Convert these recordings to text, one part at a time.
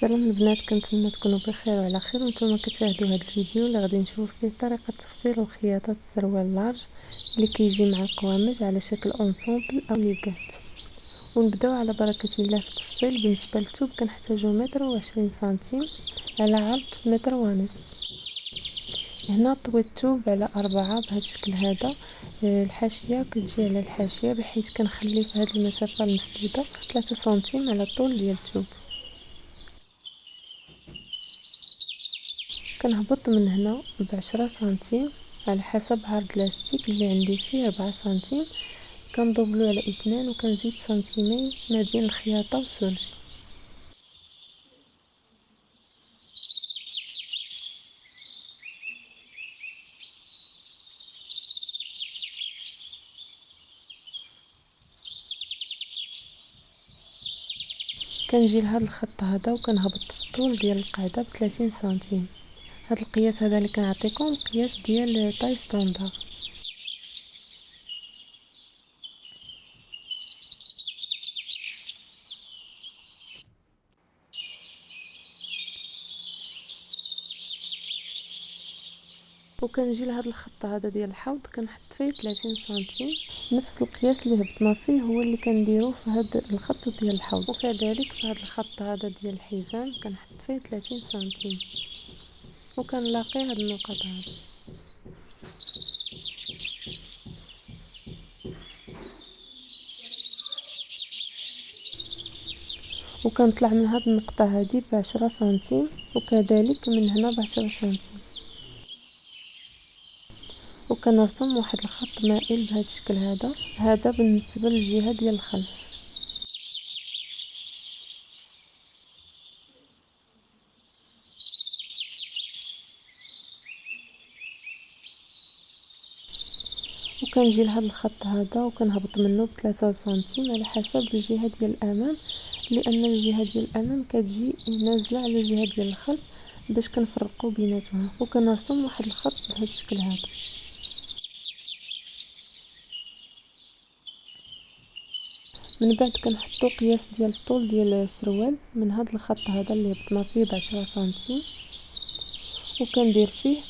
سلام البنات، كنتمنى تكونوا بخير وعلى خير وانتم كتشاهدوا هذا الفيديو اللي غادي نشوف فيه طريقه تفصيل وخياطه السروال لارج اللي كيجي مع القوامج على شكل اونسومبل او ليغات. ونبداو على بركه الله في التفصيل. بالنسبه للثوب كنحتاجو 1.20 متر على عرض 1.5 متر. هنا طويت الثوب على 4 بهذا الشكل هذا. الحاشيه كتجي على الحاشيه بحيث كنخلي في هذه المسافه المسدوده 3 سنتيم على الطول ديال الثوب. كنهبط من هنا ب10 سنتيم على حسب عرض لاستيك اللي عندي فيه 4 سنتيم. كنضبلو على 2 وكنزيد سنتيمين ما بين الخياطه والسرجي. كنجي لهذا الخط هذا وكنهبط في الطول ديال القاعده ب 30 سنتيم. هذا القياس هذا اللي كنعطيكم قياس ديال طاي ستوندار. وكنجي لهذا الخط هذا ديال الحوض كنحط فيه 30 سنتيم. نفس القياس اللي هبطنا فيه هو اللي كنديرو في هذا الخط ديال الحوض، وكذلك في هذا الخط هذا ديال الحزام كنحط فيه 30 سنتيم وكنلاقي هاد النقط هذا. وكنطلع من هاد النقطه هذه ب10 سنتيم وكذلك من هنا ب10 سنتيم. وكنرسم واحد الخط مائل بهذا الشكل هذا بالنسبه للجهه ديال الخلف. وكنجي لهذا الخط هذا وكنهبط منه ب3 سنتيم على حسب الجهه ديال الامام، لان الجهه ديال الامام كتجي نازله على الجهه ديال الخلف باش كنفرقوا بيناتهم. وكنرسم واحد الخط بهذا الشكل هذا. من بعد كنحطوا قياس ديال الطول ديال السروال من هذا الخط هذا اللي هبطنا فيه ب10 سنتيم، وكندير فيه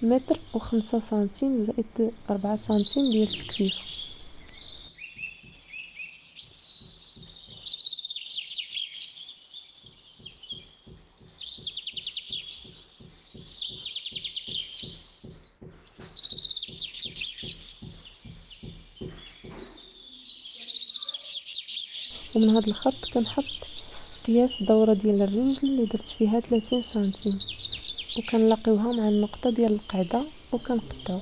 1.05 متر زائد 4 سنتيم ديال التكفيف. ومن هذا الخط كنحط قياس الدوره ديال الرجل اللي درت فيها 30 سنتيم وكنلاقيوها مع النقطه ديال القاعده وكنقطعو.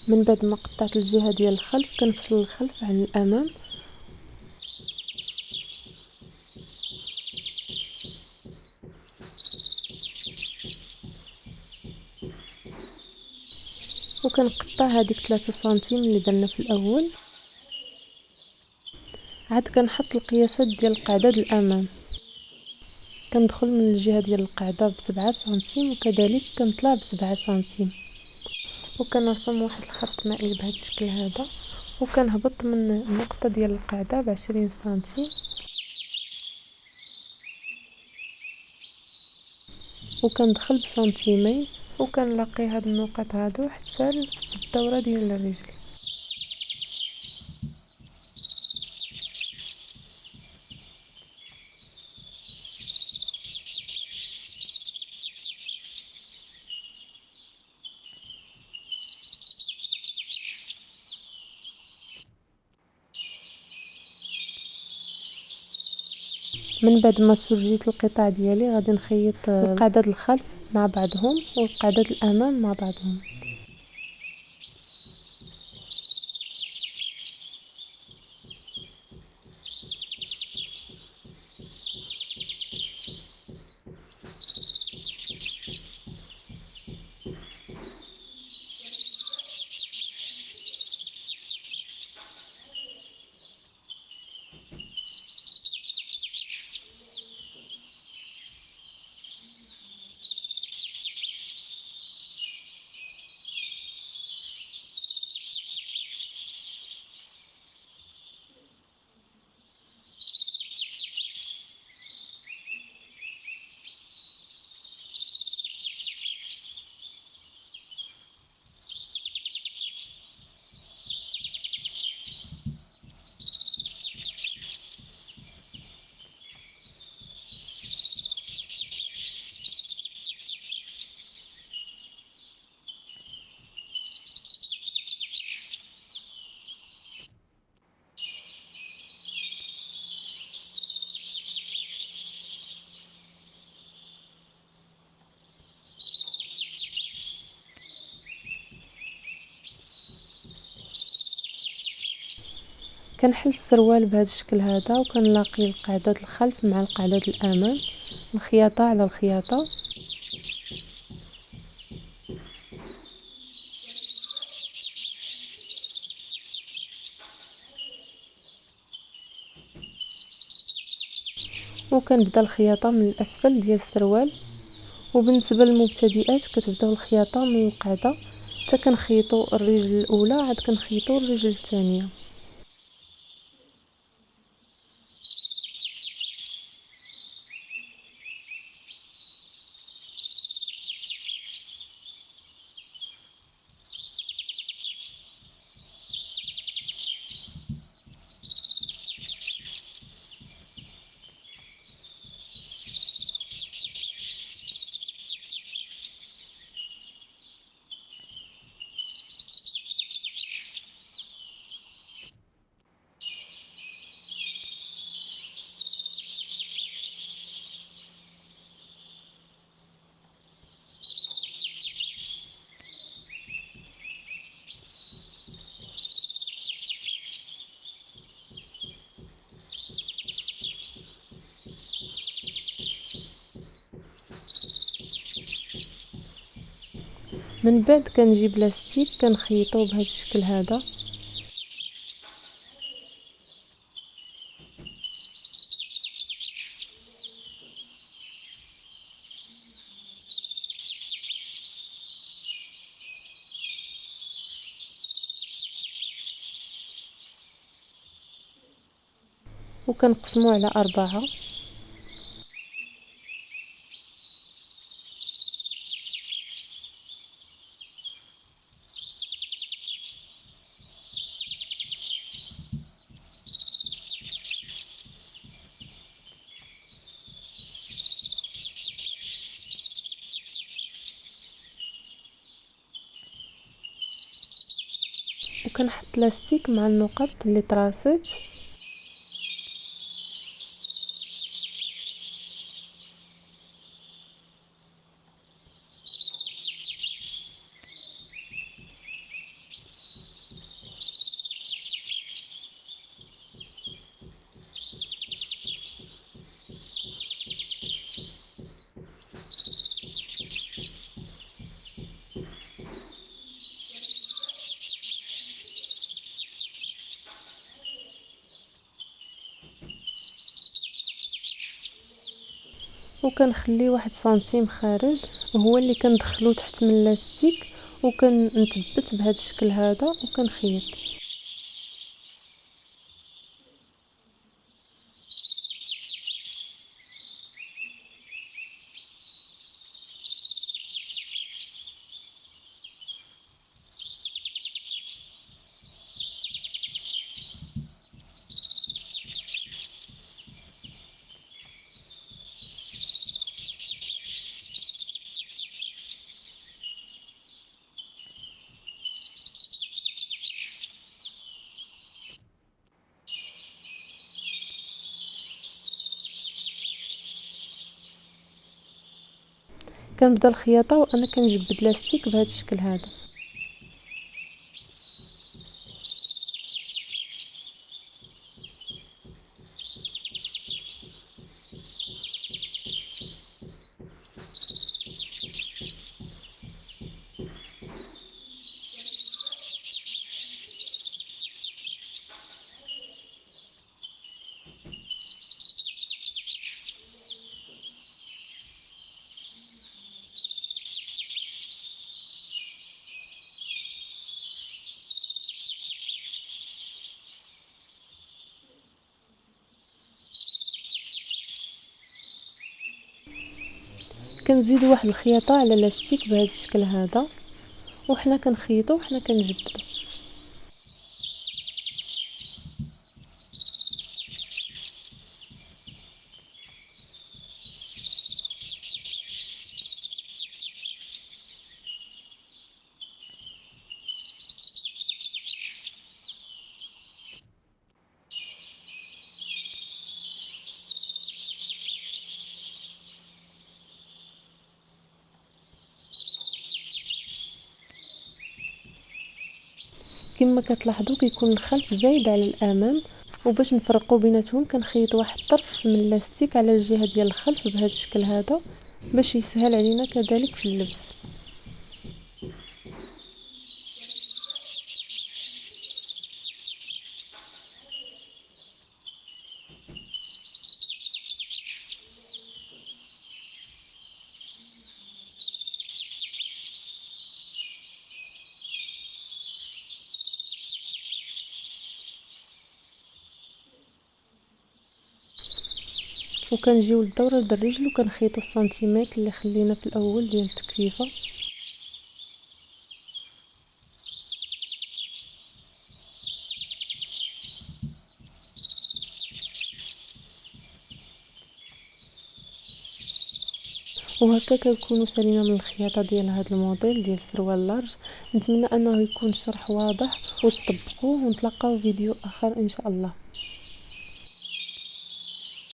من بعد ما قطعت الجهه ديال الخلف كنفصل الخلف عن الامام. وكنقطع هذيك 3 سنتيم اللي درنا في الاول. عاد كنحط القياسات ديال القاعده الامام. كندخل من الجهه ديال القاعده ب7 سنتيم وكذلك كنطلع ب7 سنتيم. وكنرسم واحد الخط مائل بهذا الشكل هذا وكنهبط من النقطه ديال القاعده ب20 سنتيم وكندخل بسنتيمين وكنلاقي هاد النقط هادو حتى الدوره ديال الرجل. من بعد ما سرجيت القطع ديالي غادي نخيط القعدات الخلف مع بعضهم والقعدات الامام مع بعضهم. كنحل السروال بهذا الشكل هذا وكنلاقي القعدات الخلف مع القعدات الامام، الخياطه على الخياطه. وكنبدا الخياطه من الاسفل ديال السروال. وبالنسبه للمبتدئات كتبداو الخياطه من القاعده حتى كنخيطوا الرجل الاولى عاد كنخيطوا الرجل الثانيه. من بعد كنجيب لاستيك كنخيطو بهذا الشكل هذا. وكنقسمو على 4. وكنحط لاستيك مع النقط اللي تراصيت. وكنخلي 1 سنتيم خارج وهو اللي كندخلو تحت من اللاستيك وكنثبت بهذا الشكل هذا وكنخيط. كنبدا الخياطه وانا كنجبد لاستيك بهذا الشكل هذا. كنزيد واحد الخياطه على لاستيك بهذا الشكل هذا، وحنا كنخيطوا وحنا كنجبدوا. كما كتلاحظوا كيكون الخلف زايد على الامام، وباش نفرقوا بيناتهم كنخيط واحد الطرف من اللاستيك على الجهه ديال الخلف بهذا الشكل هذا باش يسهل علينا كذلك في اللبس. وكنجيو للدوره ديال الرجل وكنخيطوا السنتيمتر اللي خلينا في الاول ديال التكريفه. وهكا كنكونوا سالينا من الخياطه ديال هذا الموديل ديال السروال لارج. نتمنى انه يكون الشرح واضح وتطبقوه، ونتلاقاو فيديو اخر ان شاء الله.